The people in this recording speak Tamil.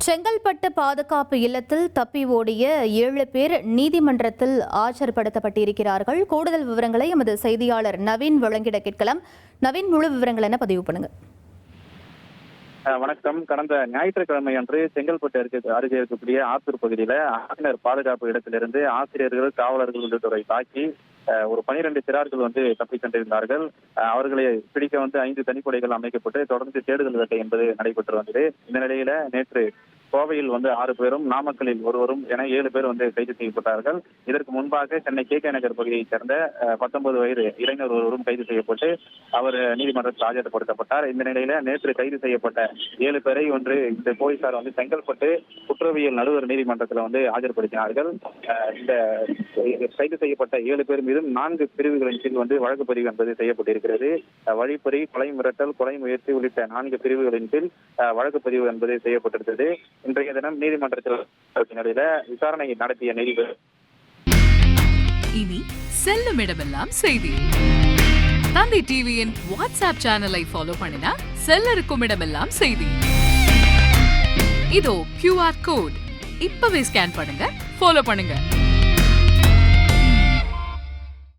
செங்கல்பட்டு பாதுகாப்பு இல்லத்தில் தப்பி ஓடிய 7 பேர் நீதிமன்றத்தில் ஆஜர்படுத்தப்பட்டிருக்கிறார்கள். கூடுதல் விவரங்களை எமது செய்தியாளர் நவீன் வழங்கிட கேட்கலாம். நவீன், முழு விவரங்கள் என்ன பதிவு பண்ணுங்க. வணக்கம். கடந்த ஞாயிற்றுக்கிழமை அன்று செங்கல்பட்டு அருகே இருக்கக்கூடிய ஆத்தூர் பகுதியில ஆசிரியர் பாதுகாப்பு இடத்திலிருந்து ஆசிரியர்கள், காவலர்கள் உள்ளிட்டோரை தாக்கி ஒரு 12 சிறார்கள் தப்பி சென்றிருந்தார்கள். அவர்களை பிடிக்க 5 தனிப்படைகள் அமைக்கப்பட்டு தொடர்ந்து தேடுதல் வேட்டை என்பது நடைபெற்று வந்தது. இந்த நிலையில நேற்று கோவையில் 6 பேரும், நாமக்கலில் ஒருவரும் என 7 பேர் கைது செய்யப்பட்டார்கள். இதற்கு முன்பாக சென்னை KK நகர் பகுதியைச் சேர்ந்த 19 வயது இளைஞர் ஒருவரும் கைது செய்யப்பட்டு அவர் நீதிமன்றத்தில் ஆஜர்படுத்தப்பட்டார். இந்த நிலையில நேற்று கைது செய்யப்பட்ட 7 பேரை இந்த போலீசார் செங்கல்பட்டு குற்றவியல் நடுவர் நீதிமன்றத்தில் ஆஜர்படுத்தினார்கள். இந்த கைது செய்யப்பட்ட 7 பேர் மீதும் 4 பிரிவுகளின் கீழ் வழக்கு பதிவு என்பது செய்யப்பட்டிருக்கிறது. வழிப்பறி, கொலை மிரட்டல், கொலை முயற்சி உள்ளிட்ட 4 பிரிவுகளின் கீழ் வழக்கு பதிவு என்பது செய்யப்பட்டிருந்தது. இன்றைய தினம் நீதிமன்றத்தில் விசாரணை நடத்திய நீதிபதி இனி செல்லும் இடமெல்லாம் செய்தி. தந்தை டிவியின் வாட்ஸ்அப் சேனலை ஃபாலோ பண்ணினா செல்லருக்கும் இடமெல்லாம் செய்தி. இதோ QR கோட் இப்பவே ஸ்கேன் பண்ணுங்க, ஃபாலோ பண்ணுங்க.